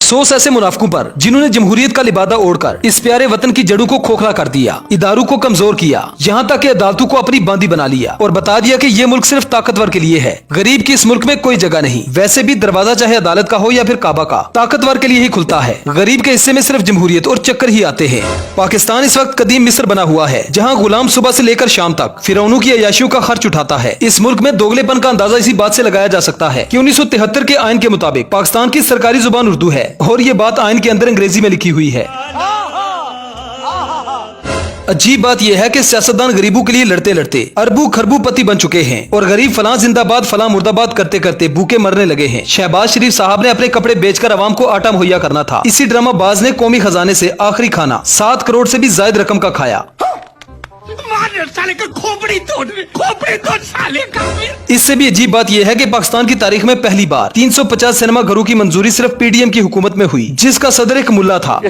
अफसोस ऐसे मुनाफिकों पर जिन्होंने जमहूरियत का लिबादा ओढ़कर इस प्यारे वतन की जड़ों को खोखला कर दिया, इदारों को कमजोर किया, यहाँ तक कि अदालतों को अपनी बांदी बना लिया और बता दिया कि ये मुल्क सिर्फ ताकतवर के लिए है। गरीब की इस मुल्क में कोई जगह नहीं। वैसे भी दरवाजा चाहे अदालत का हो या फिर काबा का, ताकतवर के लिए ही खुलता है। गरीब के हिस्से में सिर्फ जमहूरियत और चक्कर ही आते हैं। पाकिस्तान इस वक्त कदीम मिस्र बना हुआ है, जहाँ गुलाम सुबह से लेकर शाम तक फिरौनों की अयाशियों का खर्च उठाता है। इस मुल्क में दोगलेपन का अंदाजा इसी बात से लगाया जा सकता है कि 1973 के आइन के मुताबिक पाकिस्तान की सरकारी जुबान उर्दू है और ये बात आइन के अंदर अंग्रेजी में लिखी हुई है। अजीब बात यह है कि सियासतदान गरीबों के लिए लड़ते लड़ते अरबों खरबों पति बन चुके हैं और गरीब फलां जिंदाबाद फलां मुर्दाबाद करते करते भूखे मरने लगे हैं। शहबाज शरीफ साहब ने अपने कपड़े बेचकर आवाम को आटा मुहैया करना था। इसी ड्रामा बाज ने कौमी खजाने से आखिरी खाना 7 करोड़ से भी ज्यादा रकम का खाया। साले का खोपड़ी तोड़ साले का। इससे भी अजीब बात यह है कि पाकिस्तान की तारीख में पहली बार 350 सिनेमा घरों की मंजूरी सिर्फ पीडीएम की हुकूमत में हुई, जिसका सदर एक मुल्ला था।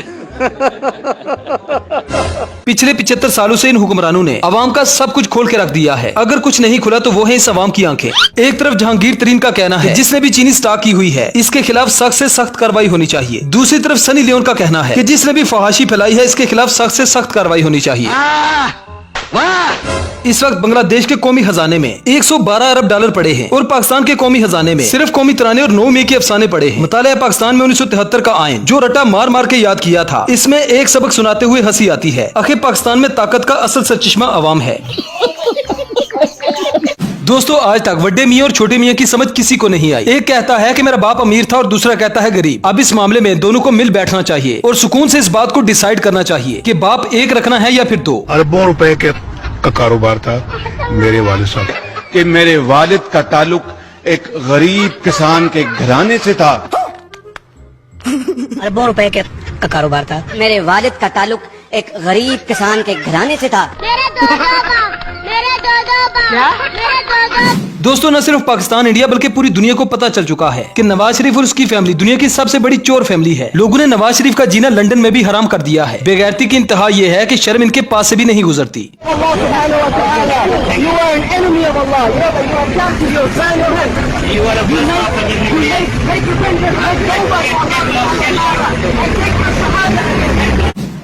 पिछले 75 सालों से इन हुक्मरानों ने अवाम का सब कुछ खोल के रख दिया है। अगर कुछ नहीं खुला तो वो है इस अवाम की आंखें। एक तरफ जहांगीर तरीन का कहना है जिसने भी चीनी स्टॉक की हुई है इसके खिलाफ सख्त से सख्त कार्रवाई होनी चाहिए। दूसरी तरफ सनी लियोन का कहना है कि जिसने भी फहाशी फैलाई है इसके खिलाफ सख्त से सख्त कार्रवाई होनी चाहिए। इस वक्त बांग्लादेश के कौमी खजाने में 112 अरब डॉलर पड़े हैं और पाकिस्तान के कौमी खजाने में सिर्फ कौमी तराने और 9 मई के अफसाने पड़े हैं। मुतालिया पाकिस्तान में 1973 का आइन जो रटा मार मार के याद किया था, इसमें एक सबक सुनाते हुए हंसी आती है। आखिर पाकिस्तान में ताकत का असल सरचश्मा अवाम है। दोस्तों, आज तक बड़े मियाँ और छोटे मियाँ की समझ किसी को नहीं आई। एक कहता है कि मेरा बाप अमीर था और दूसरा कहता है गरीब। अब इस मामले में दोनों को मिल बैठना चाहिए और सुकून से इस बात को डिसाइड करना चाहिए कि बाप एक रखना है या फिर 2 अरबों रुपए का कारोबार था मेरे वालिद साहब कि मेरे वालिद का ताल्लुक एक गरीब किसान के घराने से था। अरबों रुपए का कारोबार था। मेरे वालिद का ताल्लुक एक गरीब किसान के घराने से था। दोस्तों, न सिर्फ पाकिस्तान इंडिया बल्कि पूरी दुनिया को पता चल चुका है कि नवाज शरीफ और उसकी फैमिली दुनिया की सबसे बड़ी चोर फैमिली है। लोगों ने नवाज शरीफ का जीना लंदन में भी हराम कर दिया है। बेगैरती की इंतहा ये है कि शर्म इनके पास से भी नहीं गुजरती।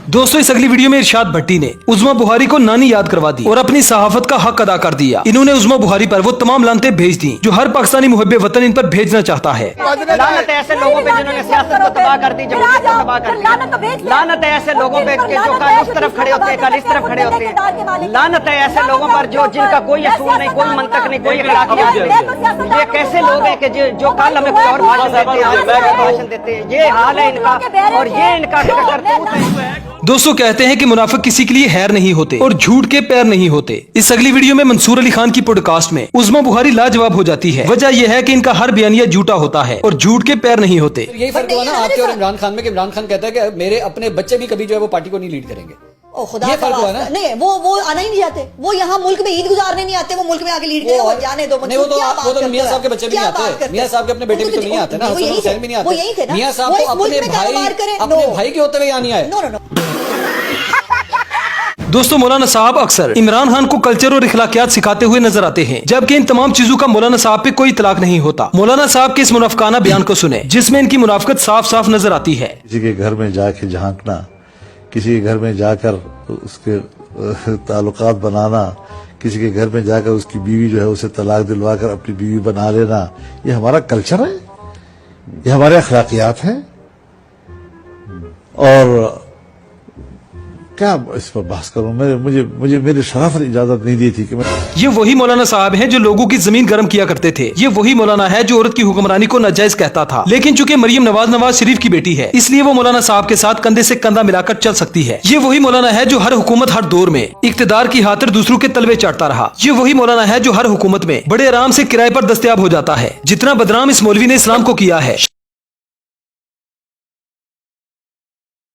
दोस्तों, इस अगली वीडियो में इरशाद भट्टी ने उज़्मा बुहारी को नानी याद करवा दी और अपनी सहाफत का हक अदा कर दिया। इन्होंने उज़्मा बुहारी पर वो तमाम लानतें भेज दी जो हर पाकिस्तानी मुहब्बे वतन इन पर भेजना चाहता है। लानत है ऐसे लोगों पे जिन्होंने सियासत को तबाह कर दी, जमहूरियत को तबाह कर दी। लानत है ऐसे लोगों पे जो कल उस तरफ खड़े होते हैं, कल इस तरफ खड़े होते हैं। लानत है ऐसे लोगों पर जो जिनका कोई असूल नहीं, कोई मंतक नहीं, कोई अखलाकियात नहीं। ये कैसे लोग हैं कि जो कल हमें कोई और भाषण देते हैं। ये हाल है इनका और ये इनका करतूत है। दोस्तों, कहते हैं कि मुनाफिक किसी के लिए हैर नहीं होते और झूठ के पैर नहीं होते। इस अगली वीडियो में मंसूर अली खान की पॉडकास्ट में उज़्मा बुहारी लाजवाब हो जाती है। वजह यह है कि इनका हर बयानिया झूठा होता है और झूठ के पैर नहीं होते। यही फर्क हुआ ना आपके और इमरान खान में कि इमरान खान कहता है कि मेरे अपने बच्चे भी कभी जो है वो पार्टी को नहीं लीड करेंगे। ये फर्क हुआ ना। नहीं, वो आना ही नहीं चाहते। वो यहाँ मुल्क में ईद गुजारने नहीं आते। वो मुल्क में आके लीड करेगा और जाने दो। नहीं, वो तो मियां साहब के बच्चे भी नहीं आते। मियां साहब के अपने बेटे भी तो नहीं आते ना। हसन हुसैन भी नहीं आते। मियां साहब तो अपने भाई के होते हुए यहाँ नहीं आए। दोस्तों, मौलाना साहब अक्सर इमरान खान को कल्चर और इखलाकियात सिखाते हुए नजर आते हैं, जबकि इन तमाम चीजों का मौलाना साहब पे कोई इतलाक नहीं होता। मौलाना साहब के इस मुनाफिकाना बयान को सुने जिसमें इनकी मुनाफिकत साफ साफ नजर आती है। किसी के घर में जाके झांकना, किसी के घर में जाकर उसके ताल्लुकात बनाना, किसी के घर में जाकर उसकी बीवी जो है उसे तलाक दिलवा कर अपनी बीवी बना लेना, ये हमारा कल्चर है, ये हमारे अखलाकियात हैं। और क्या इस पर बहस करूं? मुझे मेरी शराफत इजाजत नहीं दी थी कि मैं। ये वही मौलाना साहब हैं जो लोगों की जमीन गर्म किया करते थे। ये वही मौलाना है जो औरत की हुक्मरानी को नाजायज कहता था। लेकिन चूंकि मरियम नवाज शरीफ की बेटी है, इसलिए वो मौलाना साहब के साथ कंधे से कंधा मिलाकर चल सकती है। ये वही मौलाना है जो हर हुकूमत हर दौर में इक्तदार की खातिर दूसरों के तलवे चढ़ता रहा। ये वही मौलाना है जो हर हुकूमत में बड़े आराम से किराए पर दस्तयाब हो जाता है। जितना बदनाम इस मौलवी ने इस्लाम को किया है,